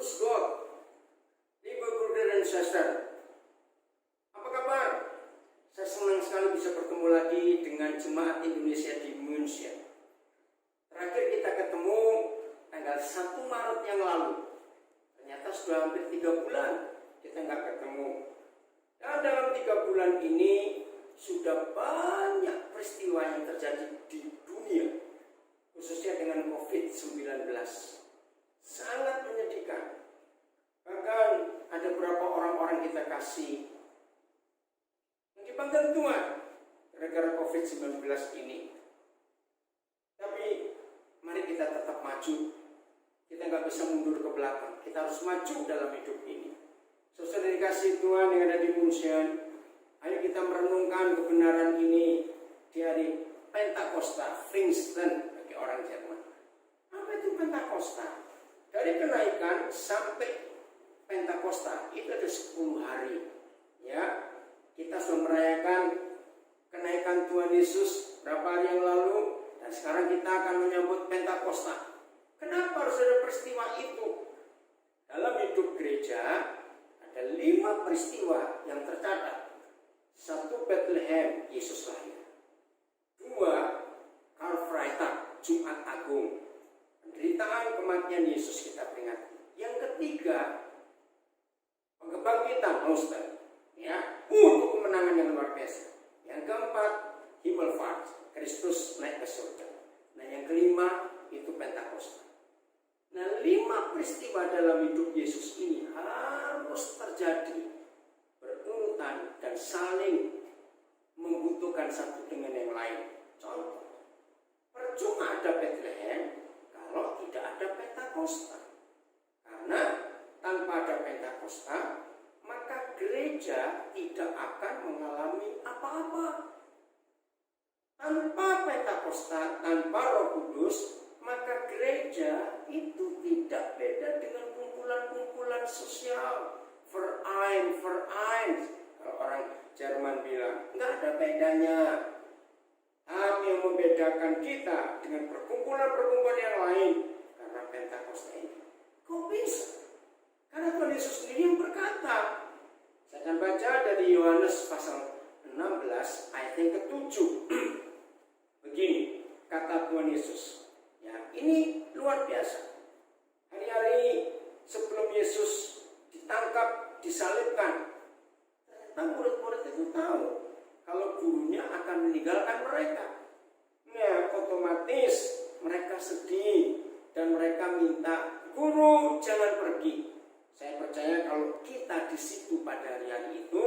Praise God. Liebe Brüder dan Schwestern, apa kabar? Saya senang sekali bisa bertemu lagi dengan Jemaat Indonesia di München. Terakhir kita ketemu tanggal 1 Maret yang lalu. Ternyata sudah hampir 3 bulan kita nggak ketemu. Dan dalam 3 bulan ini sudah banyak peristiwa yang terjadi di dunia, khususnya dengan COVID-19. Sangat menyedihkan. Bahkan ada beberapa orang-orang kita kasih yang dipanggil Tuhan gara-gara COVID-19 ini. Tapi mari kita tetap maju. Kita nggak bisa mundur ke belakang. Kita harus maju dalam hidup ini. Saudara dikasih Tuhan yang ada di München, ayo kita merenungkan kebenaran ini di hari Pentakosta, Pfingsten bagi orang Jerman. Apa itu Pentakosta? Dari kenaikan sampai Pentakosta itu ada 10 hari. Ya, kita sudah merayakan kenaikan Tuhan Yesus berapa hari yang lalu, dan sekarang kita akan menyambut Pentakosta. Kenapa harus ada peristiwa itu? Dalam hidup gereja ada 5 peristiwa yang tercatat. 1, Bethlehem, Yesus lahir. 2, Karfreitag, Jumat Agung, penderitaan kematian Yesus kita peringati. Yang ketiga, Pembangkitan Ostern, ya, untuk kemenangan yang luar biasa. Yang keempat, Himmelfahrt, Kristus naik ke surga. Nah, yang kelima itu Pentakosta. Nah, 5 peristiwa dalam hidup Yesus ini harus terjadi berurutan dan saling membutuhkan satu dengan yang lain. Contoh, percuma ada Bethlehem kalau tidak ada Pentakosta. Karena tanpa ada Pentakosta, maka gereja tidak akan mengalami apa-apa. Tanpa Pentakosta, tanpa Roh Kudus, maka gereja itu tidak beda dengan kumpulan-kumpulan sosial. Verein. Kalau orang Jerman bilang, nggak ada bedanya. Tapi yang membedakan kita dengan perkumpulan-perkumpulan yang lain, karena Pentakosta ini. Kok bisa? Karena Tuhan Yesus sendiri yang berkata. Saya akan baca dari Yohanes pasal 16 ayat yang ke-7. Begini kata Tuhan Yesus. Ya, ini luar biasa. Hari-hari sebelum Yesus ditangkap, disalibkan, ternyata murid-murid itu tahu kalau gurunya akan meninggalkan mereka. Nah, otomatis mereka sedih dan mereka minta, "Guru, jangan pergi." Saya percaya kalau kita di situ pada hari itu,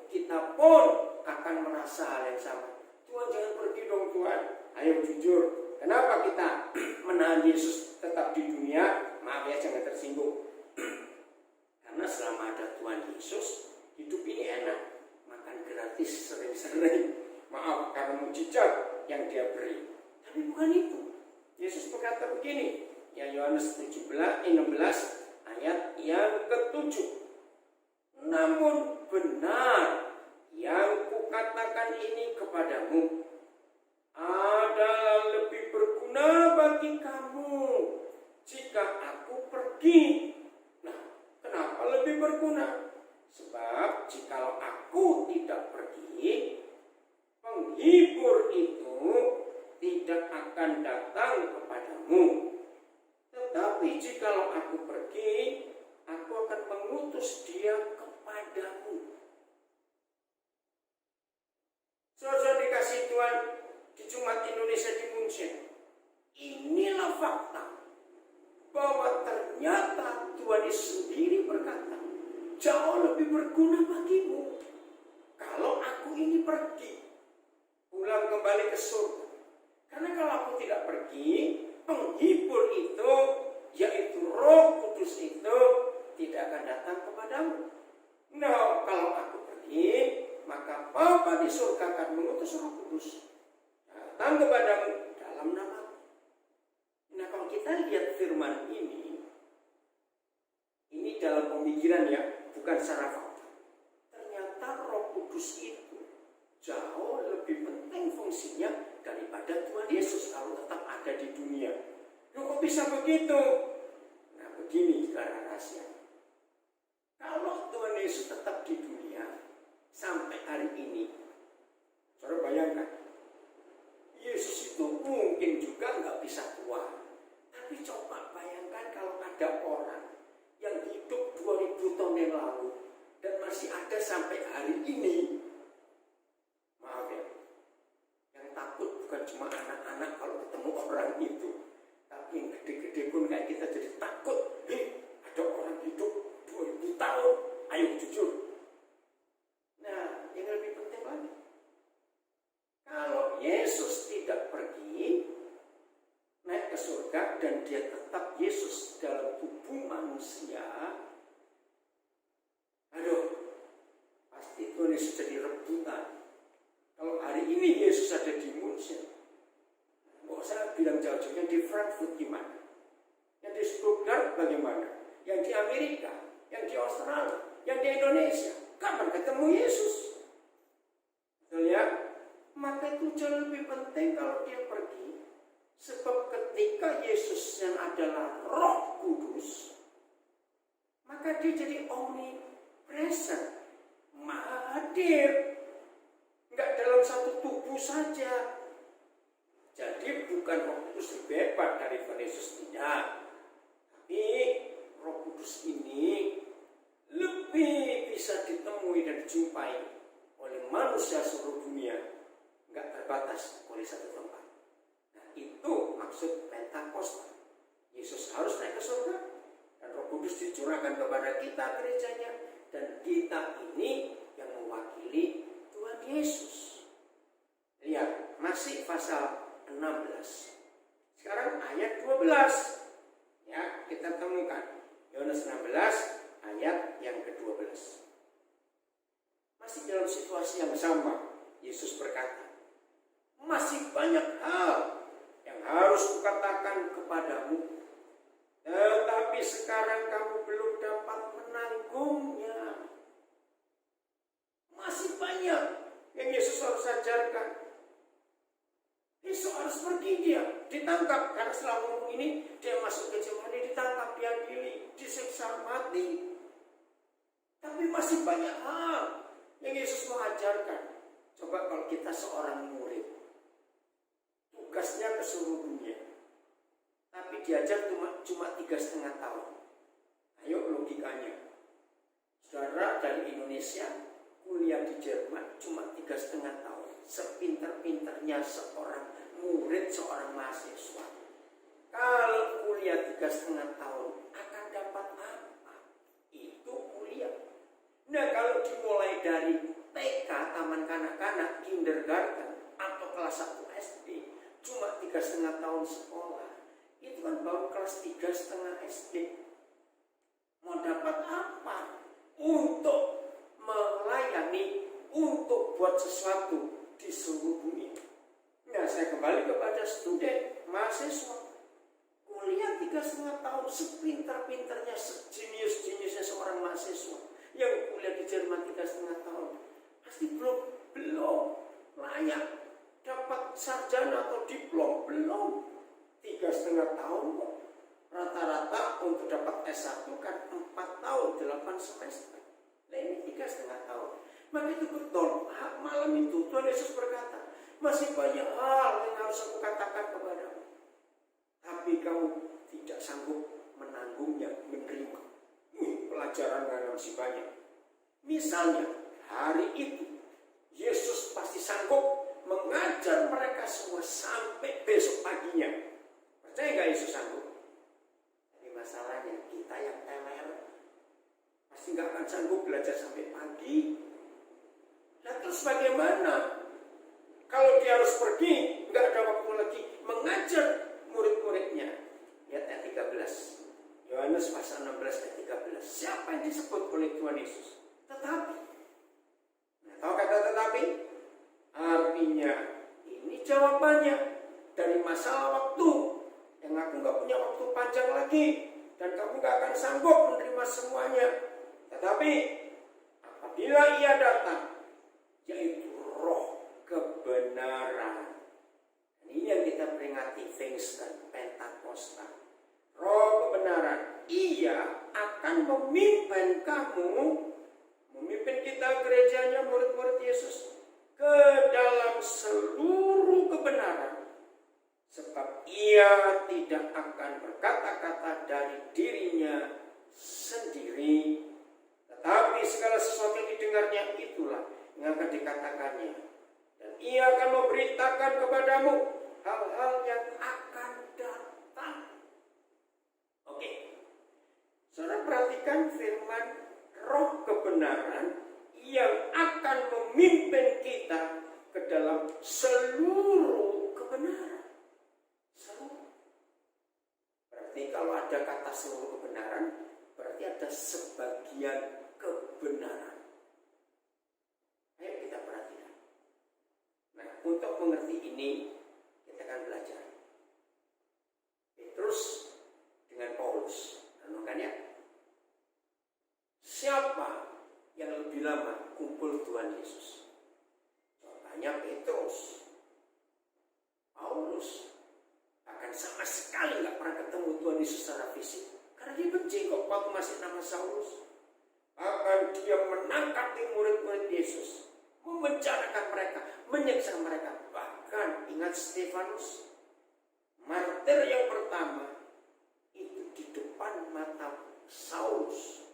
kita pun akan merasa hal yang sama. Tuhan, jangan pergi dong Tuhan. Ayo jujur, kenapa kita menahan Yesus tetap di dunia? Maaf ya, jangan tersinggung. Karena selama ada Tuhan Yesus, hidup ini enak. Makan gratis sering-sering. Maaf, karena mujizat yang dia beri. Tapi bukan itu. Yesus berkata begini, ya Yohanes 16 ayat yang ke-7. Namun benar yang kukatakan ini kepadamu adalah lebih berguna bagi kamu jika aku pergi. Nah, kenapa lebih berguna? Sebab jikalau aku tidak pergi, penghibur itu tidak akan datang kepadamu. Tetapi jikalau aku pergi, aku akan mengutus dia kepadamu. Saudara dikasih Tuhan di Jemaat Indonesia di München, inilah fakta bahwa ternyata Tuhan Yesus sendiri berkata, jauh lebih berguna bagimu kalau aku ini pergi, pulang kembali ke surga. Karena kalau aku tidak pergi, penghibur itu, yaitu Roh Kudus itu, tidak akan datang kepadamu. Nah, kalau aku pergi, maka Bapa di surga akan mengutus Roh Kudus datang kepadamu dalam nama. Nah, kalau kita lihat firman ini dalam pemikiran ya, bukan secara fakta. Ternyata Roh Kudus itu jauh lebih penting fungsinya daripada Tuhan Yesus kalau tetap ada di dunia. Loh, kok bisa begitu? Nah, begini, saudara rahasia. Kalau Tuhan Yesus tetap di dunia sampai hari ini, saudara bayangkan, Yesus itu mungkin juga nggak bisa tua. Tapi coba bayangkan kalau ada orang yang hidup 2000 tahun yang lalu dan masih ada sampai hari ini. Maaf ya, yang takut bukan cuma anak-anak kalau ketemu orang itu, tapi yang gede-gede pun kayak kita jadi takut. Ada orang hidup 2000 tahun, ayo jujur. Nah, yang lebih penting lagi, kalau Yesus tidak pergi naik ke surga dan dia tetap Yesus dalam tubuh manusia, aduh, pasti Tuhan Yesus jadi rebutan. Kalau hari ini Yesus ada di München, nggak usah bilang jauh-jauh, yang di Frankfurt gimana? Yang di Stuttgart bagaimana? Yang di Amerika, yang di Australia, yang di Indonesia, kapan ketemu Yesus? Betul ya? Maka itu jauh lebih penting kalau dia pergi. Sebab ketika Yesus yang adalah Roh Kudus, maka dia jadi omnipresent, maha hadir. Enggak dalam satu tubuh saja. Jadi bukan Roh Kudus lebih hebat dari Tuhan Yesus, tidak. Tapi Roh Kudus ini lebih bisa ditemui dan dijumpai oleh manusia seluruh dunia, enggak terbatas oleh satu tempat. Nah, itu maksud Pentakosta. Yesus harus naik ke surga dan Roh Kudus dicurahkan kepada kita gerejanya, dan kita ini yang mewakili Tuhan Yesus. Lihat, masih pasal 16. Sekarang ayat 12. Ya, kita temukan Yohanes 16 ayat yang ke-12. Masih dalam situasi yang sama, Yesus berkata, masih banyak hal yang harus kukatakan kepadamu, tetapi sekarang kamu belum dapat menanggungnya. Masih banyak yang Yesus harus ajarkan. Yesus harus pergi, dia ditangkap karena setelah ngomong ini dia masuk ke Getsemani, ditangkap, diadili, disiksa mati. Tapi masih banyak hal yang Yesus mau ajarkan. Coba kalau kita seorang murid, tugasnya ke seluruh dunia, tapi diajar cuma 3,5 tahun. Ayo logikanya, saudara dari Indonesia kuliah di Jerman cuma 3,5 tahun. Sepinter-pinternya seorang murid, seorang mahasiswa, kalau kuliah 3,5 tahun akan dapat apa? Itu kuliah. Nah, kalau dimulai dari TK, taman kanak-kanak, kindergarten, atau kelas 1 SD, cuma 3,5 tahun sekolah, itu kan baru kelas 3,5 SD. Mau dapat apa? Untuk melayani, untuk buat sesuatu di seluruh dunia. Nah, saya kembali kepada studen, mahasiswa. Kuliah 3,5 tahun, sepintar-pintarnya, sejenius-jeniusnya seorang mahasiswa yang kuliah di Jerman 3,5 tahun, pasti belum layak dapat sarjana atau diplom, belum. 3,5 tahun kok. Rata-rata untuk dapat S1 kan 4 tahun, 8 semester. Nah, ini 3,5 tahun. Maka itu betul, malam itu Tuhan Yesus berkata, masih banyak hal yang harus aku katakan kepadamu, tapi kamu tidak sanggup menanggungnya, menerima. Pelajaran yang masih banyak. Misalnya, hari itu Yesus pasti sanggup mengajar mereka semua sampai besok paginya. Percaya gak Yesus sanggup? Tapi masalahnya kita yang teler pasti gak akan sanggup belajar sampai pagi. Nah, terus bagaimana? Kalau dia harus pergi, nggak ada waktu lagi mengajar murid-muridnya. Lihat ayat 13. Yohanes pasal 16 ayat 13. Siapa yang disebut oleh Tuhan Yesus? Tetapi. Nah, tahu kata tetapi? Artinya, ini jawabannya dari masalah waktu. Yang aku nggak punya waktu panjang lagi. Dan kamu nggak akan sanggup menerima semuanya. Tetapi, apabila ia datang, yaitu Roh kebenaran. Ini yang kita peringati Pfingsten, Pentakosta. Roh kebenaran Ia akan memimpin kamu, memimpin kita gerejanya, murid-murid Yesus, ke dalam seluruh kebenaran. Sebab ia tidak akan berkata-kata dari dirinya sendiri, tetapi segala sesuatu yang didengarnya itulah yang akan dikatakannya. Dan ia akan memberitakan kepadamu hal-hal yang akan datang. Oke. Saudara perhatikan firman roh kebenaran yang akan memimpin kita ke dalam seluruh kebenaran. Seluruh. Berarti kalau ada kata seluruh kebenaran, berarti ada sebagian kebenaran. Ayo kita perhatikan. Nah, untuk mengerti ini, kita akan belajar. Petrus dengan Paulus. Renungkannya. Siapa yang lebih lama kumpul Tuhan Yesus? Jawabannya Petrus. Paulus akan sama sekali gak pernah ketemu Tuhan Yesus secara fisik. Karena dia benci kok waktu masih nama Saulus. Akan dia menangkap murid-murid Yesus, memenjarakan mereka, menyiksa mereka. Bahkan ingat Stefanus, martir yang pertama itu di depan mata Saulus.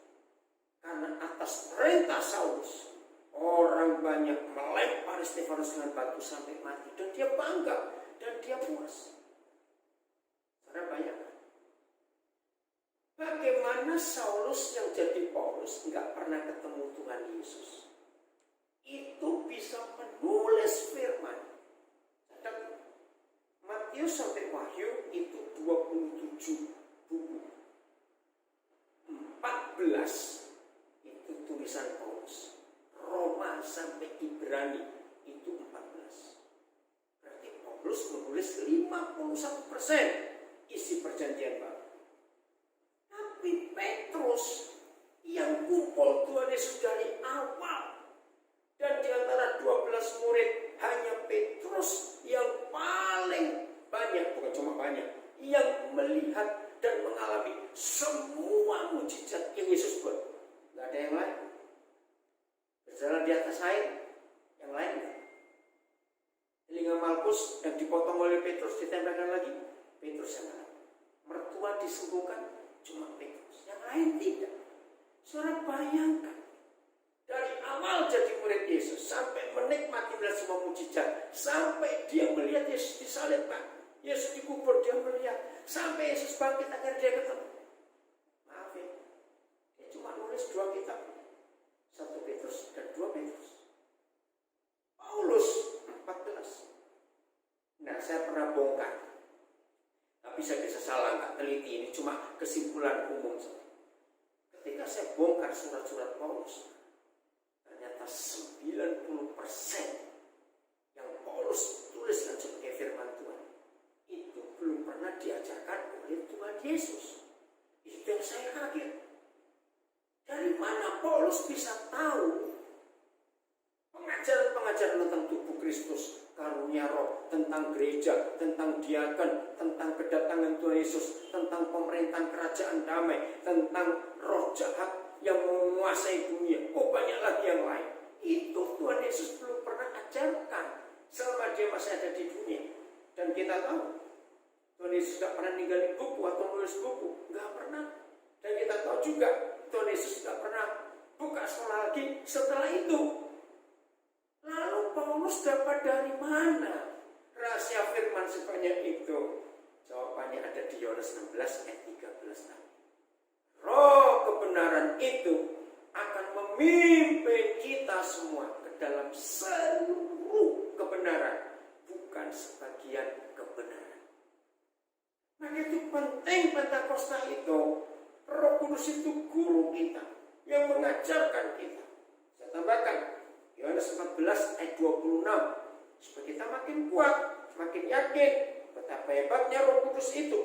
Karena atas perintah Saulus, orang banyak melempar Stefanus dengan batu sampai mati. Dan dia bangga dan dia puas. Saudara bayangkan. Bagaimana Saulus yang jadi Paulus nggak pernah ketemu Tuhan Yesus, itu bisa menulis firman. Dan Matius sampai Wahyu itu 27 buku. 14 itu tulisan Paulus. Roma sampai Ibrani itu 14. Berarti Paulus menulis 51% isi perjanjian baru. Tapi Petrus yang kumpul Tuhan Yesus dari awal, dan di antara 12 murid hanya Petrus yang paling banyak, bukan cuma banyak, yang melihat dan mengalami semua mujizat yang Yesus buat. Gak ada yang lain. Berjalan di atas air, yang lain enggak. Telinga Malkus yang dipotong oleh Petrus ditempelkan lagi, Petrus yang lain. Mertua disembuhkan, cuma Petrus, yang lain tidak. Saudara bayangkan, dari awal jadi murid Yesus sampai menikmati melihat semua mujizat, sampai dia melihat Yesus disalibkan, Yesus dikubur, dia melihat, sampai Yesus bangkit akhirnya dia ketemu. Maaf ya, dia cuma nulis 2 kitab, 1 Petrus dan 2 Petrus. Paulus 14. Nah, saya pernah bongkar. Tapi saya bisa salah, nggak teliti, ini cuma kesimpulan umum saja. Ketika saya bongkar surat-surat Paulus, ternyata 90% yang Paulus tuliskan sebagai firman Tuhan itu belum pernah diajarkan oleh Tuhan Yesus. Itu yang saya kaget. Dari mana Paulus bisa tahu pengajaran-pengajaran tentang tubuh Kristus, karunia roh, tentang gereja, tentang diaken, tentang kedatangan Tuhan Yesus, tentang pemerintahan kerajaan damai, tentang roh jahat yang menguasai dunia. Oh, banyak lagi yang lain. Itu Tuhan Yesus belum pernah ajarkan selama dia masih ada di dunia. Dan kita tahu Tuhan Yesus tidak pernah ninggalin buku atau nulis buku, nggak pernah. Dan kita tahu juga Tuhan Yesus tidak pernah buka sekolah lagi setelah itu. Lalu Paulus dapat dari mana rahasia firman sebanyak itu? Jawabannya ada di Yohanes 16 ayat 13. Roh kebenaran itu akan memimpin kita semua ke dalam seluruh kebenaran, bukan sebagian kebenaran. Maka itu penting Pentakosta itu. Roh Kudus itu guru kita yang mengajarkan kita. Saya tambahkan Yohanes 14 ayat 26, supaya kita makin kuat, makin yakin betapa hebatnya Roh Kudus itu.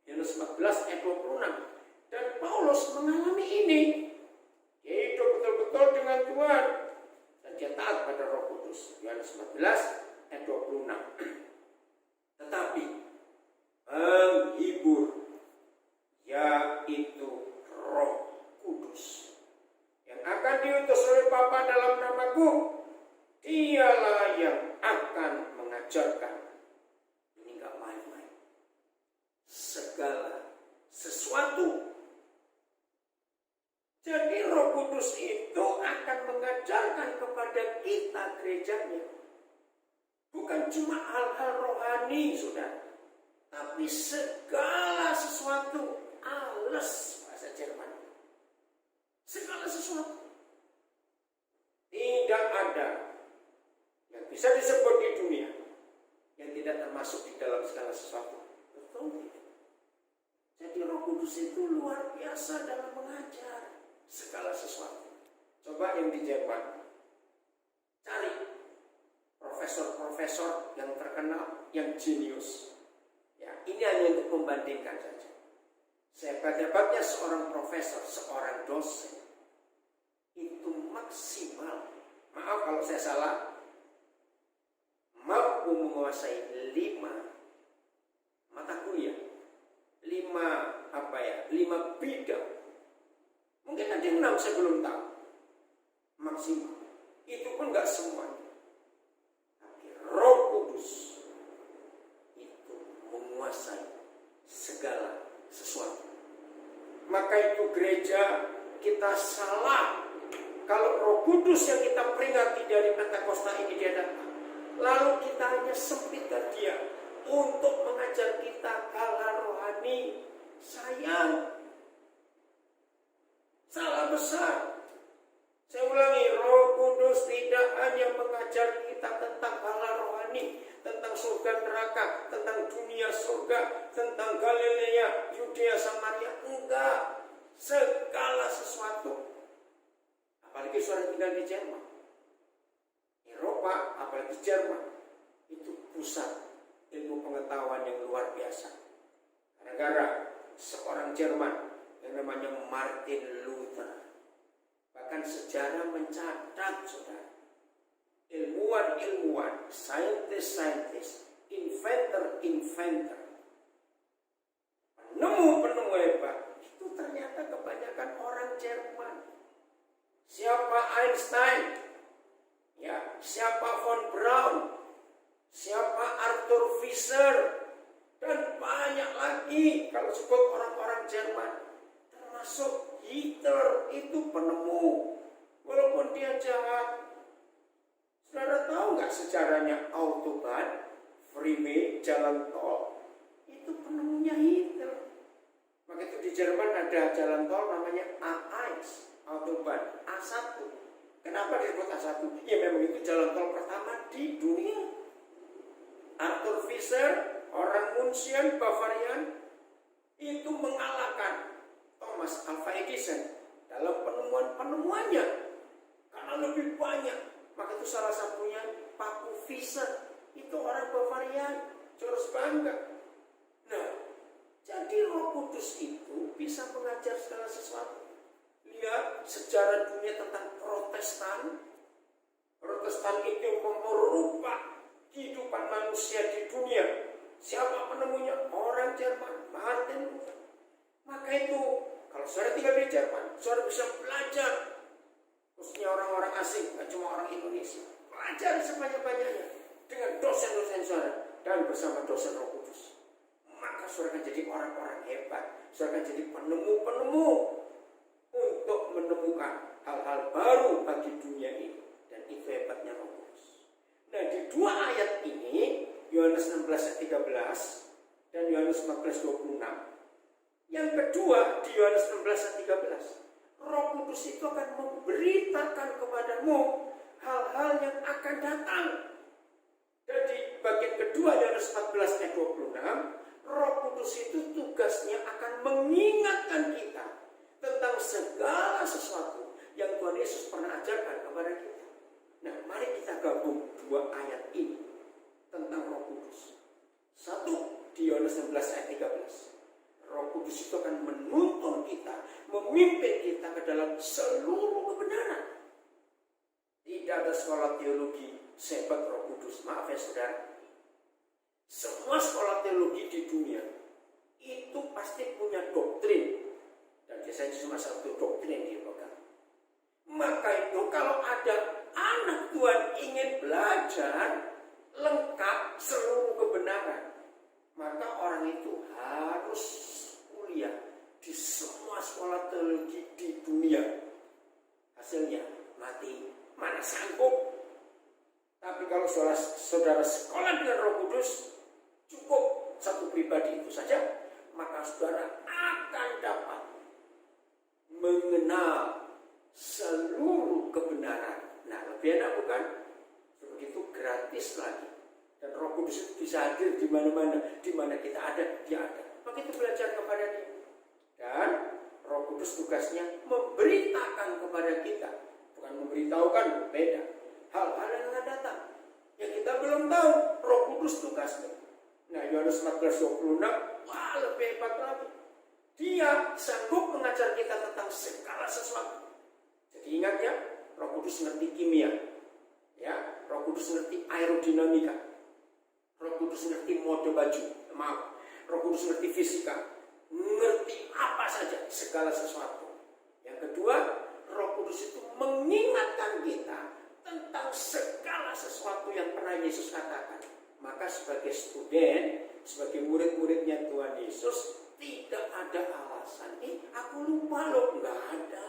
Yohanes 14 ayat 26. Dan Paulus mengalami ini. Dia hidup betul-betul dengan Tuhan dan dia taat pada Roh Kudus. Yohanes 14 ayat 26. Tetapi penghibur, yaitu aku, dialah yang akan mengajarkan. Ini gak main-main. Segala sesuatu. Jadi Roh Kudus itu akan mengajarkan kepada kita gerejanya. Bukan cuma hal-hal rohani, saudara. Tapi segala sesuatu. Alles, bahasa Jerman. Segala sesuatu. Tidak ada yang bisa disebut di dunia yang tidak termasuk di dalam segala sesuatu. Betul tidak? Jadi Roh Kudus itu luar biasa dalam mengajar segala sesuatu. Coba yang di Jerman, cari profesor-profesor yang terkenal, yang jenius. Ya, ini hanya untuk membandingkan saja. Sehebat-hebatnya seorang profesor, seorang dosen, itu maksimal, maaf kalau saya salah, mampu menguasai 5 mata kuliah, 5 bidang. Mungkin ada yang 6, saya belum tahu. Maksimal. Itu pun gak semuanya. Tapi Roh Kudus itu menguasai segala sesuatu. Maka itu gereja kita salah kalau Roh Kudus yang kita peringati dari Pentakosta ini dia datang, lalu kita hanya sempitkan dia untuk mengajar kita hal-hal rohani. Sayang, salah besar. Saya ulangi, Roh Kudus tidak hanya mengajar kita tentang hal-hal rohani, tentang surga neraka, tentang dunia surga, tentang Galilea, Yudea, Samaria. Enggak, segala sesuatu. Apalagi saudara tinggal di Jerman, Eropa, apalagi Jerman, itu pusat ilmu pengetahuan yang luar biasa. Gara-gara seorang Jerman yang namanya Martin Luther. Bahkan sejarah mencatat, saudara, ilmuwan-ilmuwan, saintis-saintis, inventor-inventor, penemu-penemu hebat, itu ternyata kebanyakan orang Jerman. Siapa Einstein, ya, siapa von Braun, siapa Arthur Fischer, dan banyak lagi kalau sebut orang-orang Jerman. Termasuk Hitler, itu penemu, walaupun dia jahat. Saudara tahu nggak sejarahnya Autobahn, freeway, jalan tol? Itu penemunya Hitler. Maka itu di Jerman ada jalan tol namanya A1, Autobahn A1. Kenapa disebut A1? Ya memang itu jalan tol pertama di dunia. Arthur Fischer, orang München, Bavarian, itu mengalahkan Thomas Alva Edison dalam penemuannya karena lebih banyak. Maka itu salah satunya Paku Fischer, itu orang Bavarian, harus bangga. Nah, jadi Roh Kudus itu bisa mengajar segala sesuatu. Lihat sejarah dunia tentang Protestan. Protestan itu merubah kehidupan manusia di dunia. Siapa penemunya? Orang Jerman, Martin Luther. Maka itu, kalau saudara tinggal di Jerman, saudara bisa belajar. Khususnya orang-orang asing, bukan cuma orang Indonesia. Belajar sebanyak-banyaknya dengan dosen-dosen saudara dan bersama dosen Roh Kudus. Maka saudara akan jadi orang-orang hebat. Saudara akan jadi penemu-penemu untuk menemukan hal-hal baru bagi dunia ini. Dan itu hebatnya Roh Kudus. Nah, di 2 ayat ini, Yohanes 16 ayat 13 dan Yohanes 14 26. Yang kedua di Yohanes 16 ayat 13, Roh Kudus itu akan memberitakan kepadamu hal-hal yang akan datang. Dan di bagian kedua Yohanes 14 ayat 26, Roh Kudus itu tugasnya akan mengingatkan kita tentang segala sesuatu yang Tuhan Yesus pernah ajarkan kepada kita. Nah, mari kita gabung 2 ayat ini tentang Roh Kudus. Satu di Yohanes 16 ayat 13. Roh Kudus itu akan menuntun kita, memimpin kita ke dalam seluruh kebenaran. Tidak ada sekolah teologi sehebat Roh Kudus. Maaf ya saudara. Semua sekolah teologi di dunia itu pasti punya doktrin. Dan biasanya cuma satu doktrin yang dipegang. Maka itu kalau ada anak Tuhan ingin belajar lengkap seluruh kebenaran, maka orang itu harus kuliah di semua sekolah teologi di dunia. Hasilnya mati, mana sanggup. Tapi kalau saudara sekolah dengan Roh Kudus, cukup satu pribadi itu saja, maka saudara akan dapat mengenal seluruh kebenaran. Nah, lebih enak bukan? Begitu gratis lagi. Dan Roh Kudus itu bisa hadir di mana-mana, di mana kita ada, dia ada. Maka itu belajar kepada dia. Dan Roh Kudus tugasnya memberitakan kepada kita, bukan memberitahukan, beda. Hal-hal yang akan datang, yang kita belum tahu, Roh Kudus tugasnya. Nah, Yohanes 14:26, wah lebih hebat lagi. Dia sanggup mengajar kita tentang segala sesuatu. Jadi ingat ya, Roh Kudus ngerti kimia, ya, Roh Kudus ngerti aerodinamika, Roh Kudus ngerti mode baju, Roh Kudus ngerti fisika, ngerti apa saja, segala sesuatu. Yang kedua, Roh Kudus itu mengingatkan kita tentang segala sesuatu yang pernah Yesus katakan. Maka sebagai student, sebagai murid-muridnya Tuhan Yesus, tidak ada alasan, aku lupa loh, nggak ada.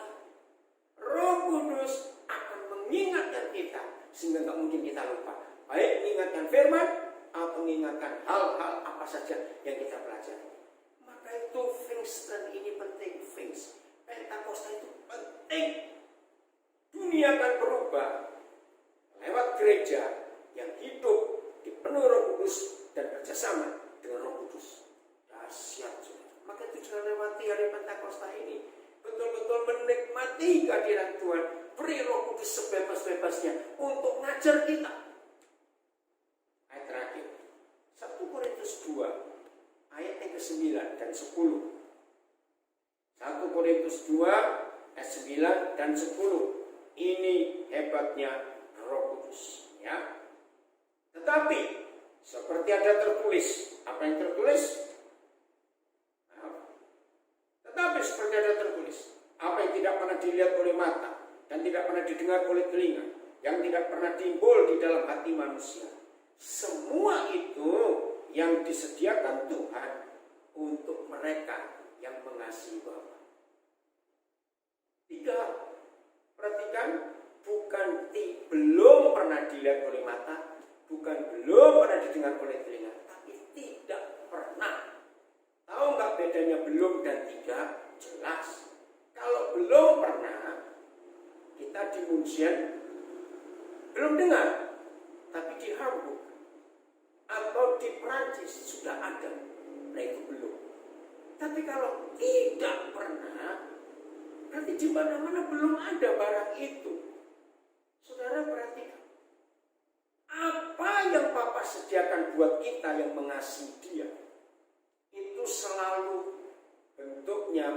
Roh Kudus akan mengingatkan kita, sehingga nggak mungkin kita lupa. Baik mengingatkan firman, atau mengingatkan hal-hal apa saja yang kita pelajari. Maka itu Pfingsten ini penting, Pentakosta itu penting. Dunia akan berubah lewat gereja yang hidup dipenuhi Roh Kudus dan bekerjasama dengan Roh Kudus. Dahsyat. Maka itu jangan lewati hari Pentakosta ini. Betul-betul menikmati kehadiran Tuhan. Beri Roh Kudus sebebas-bebasnya untuk ngajar kita. Ayat terakhir, 1 Korintus 2 ayat yang ke-9 dan 10. 1 Korintus 2 ayat 9 dan 10. Ini hebatnya Roh Kudus, ya. Tetapi seperti ada tertulis, apa yang tertulis? Tetapi seperti ada tertulis, apa yang tidak pernah dilihat oleh mata dan tidak pernah didengar oleh telinga, yang tidak pernah timbul di dalam hati manusia, semua itu yang disediakan Tuhan untuk mereka yang mengasihi Bapa. 3. Perhatikan, belum pernah dilihat oleh mata, bukan belum pernah didengar oleh telinga, tapi tidak pernah. Tahu nggak bedanya belum dan tidak? Jelas. Kalau belum pernah, kita di Munchen belum dengar, tapi di Hamburg atau di Prancis sudah ada. Nah itu belum. Tapi kalau tidak pernah, berarti di mana-mana belum ada barang itu. Saudara perhatikan, apa yang Bapa sediakan buat kita yang mengasihi Dia, itu selalu bentuknya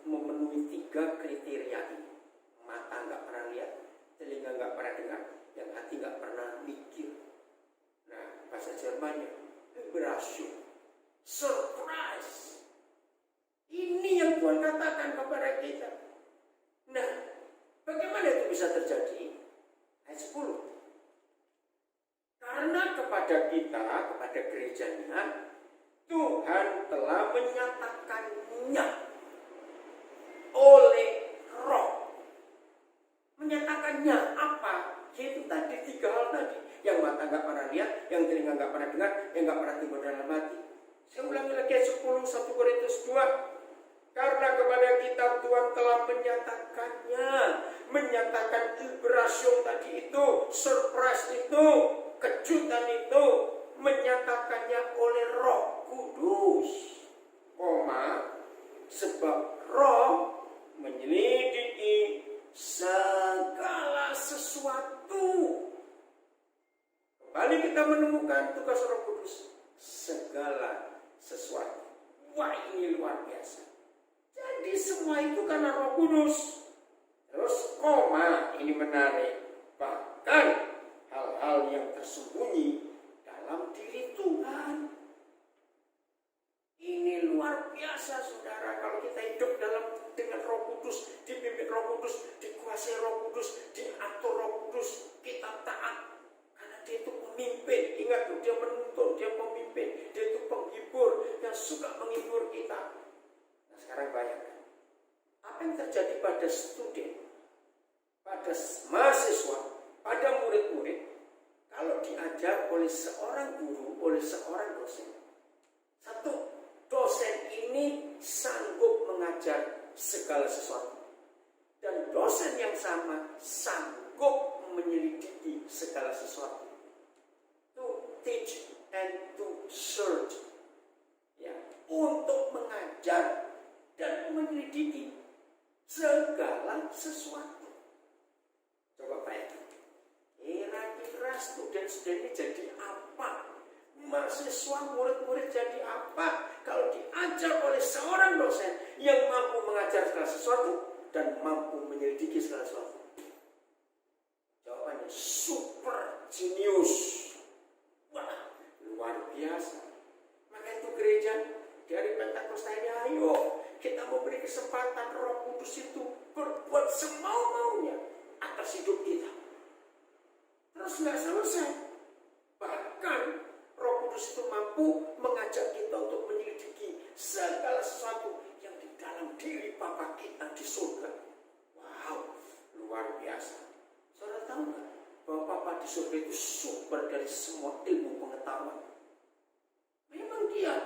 memenuhi 3 kriteria ini. Mata nggak pernah lihat, telinga nggak pernah dengar, yang hati nggak pernah mikir. Nah, bahasa Jermannya Überraschung, surprise. Ini yang Tuhan katakan kepada kita. Nah, bagaimana itu bisa terjadi? Ayat 10. Karena kepada kita, kepada gerejanya, Tuhan telah menyatakannya oleh Roh. Menyatakannya apa? Yaitu tadi 3 hal tadi. Yang mata nggak pernah lihat, yang telinga nggak pernah dengar, yang nggak pernah timbul dalam hati. Saya ulangi lagi ayat 10, 1 Korintus 2. Karena kepada kita Tuhan telah menyatakan Überraschung tadi itu, surprise itu, kejutan itu, menyatakannya oleh Roh Kudus, sebab Roh menyelidiki segala sesuatu. Kembali kita menemukan tugas Roh Kudus, segala sesuatu. Wah, ini luar biasa. Jadi semua itu karena Roh Kudus. Terus ini menarik. Bahkan hal-hal yang tersembunyi dalam diri Tuhan. Ini luar biasa saudara. Kalau kita hidup dengan Roh Kudus, dipimpin Roh Kudus, dikuasai dikasih Roh Kudus, diatur Roh Kudus, kita taat. Karena dia itu pemimpin, ingat tuh, dia menuntun, dia pemimpin, dia itu penghibur, yang suka menghibur kita. Nah sekarang bayangkan, apa yang terjadi pada studen, pada mahasiswa, pada murid-murid, kalau diajar oleh seorang guru, oleh seorang dosen. Satu, dosen ini sanggup mengajar segala sesuatu. Dan dosen yang sama sanggup menyelidiki segala sesuatu. To teach and to search. Ya, untuk mengajar dan menyelidiki segala sesuatu. Coba bayangkan. Kira-kira student-student ini jadi apa? Mahasiswa, murid-murid jadi apa? Kalau diajar oleh seorang dosen yang mampu mengajar segala sesuatu dan mampu menyelidiki segala sesuatu. Jawabannya super genius. Wah, luar biasa. Maka itu gereja dari Pentakosta ini, ayo kita memberi kesempatan Roh Kudus itu berbuat semau-maunya atas hidup kita. Terus nggak selesai. Bahkan Roh Kudus itu mampu mengajak kita untuk menyelidiki segala sesuatu yang di dalam diri Bapa kita di surga. Wow, luar biasa. Saudara tahu nggak bahwa Bapa di surga itu sumber dari semua ilmu pengetahuan? Memang dia.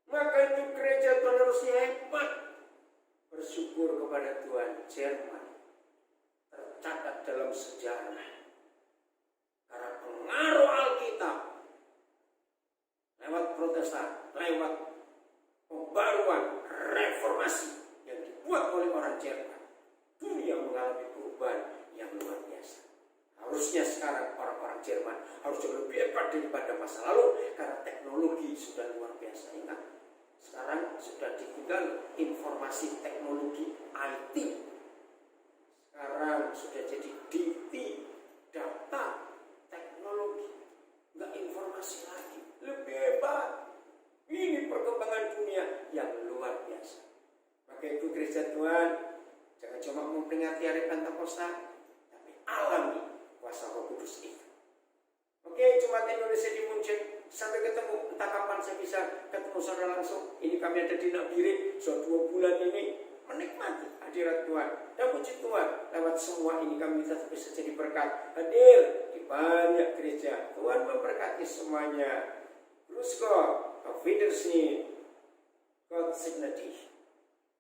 Maka itu gereja Tuhan harusnya hebat. Bersyukur kepada Tuhan, Jerman tercatat dalam sejarah karena pengaruh Alkitab lewat Protestan, lewat pembaruan reformasi yang dibuat oleh orang Jerman, dunia mengalami perubahan yang luar biasa. Harusnya sekarang orang-orang Jerman harus jauh lebih hebat daripada masa lalu karena teknologi sudah luar biasa. Ingat, sekarang sudah ditinggal informasi teknologi IT. Sekarang sudah jadi DT, data teknologi, nggak informasi lagi, lebih hebat. Ini perkembangan dunia yang luar biasa. Maka itu gereja Tuhan, jangan cuma memperingati hari Pentakosta, tapi alami kuasa Roh Kudus itu. Oke, Jemaat Indonesia di Munchen, sampai ketemu. Entah kapan saya bisa ketemu saudara langsung. Ini kami ada di Nabire, sudah 2 bulan ini menikmati hadirat Tuhan. Dan puji Tuhan, lewat semua ini kami tetap bisa jadi berkat. Hadir di banyak gereja. Tuhan memberkati semuanya. Grüß Gott, auf Wiedersehen. Gott segne dich.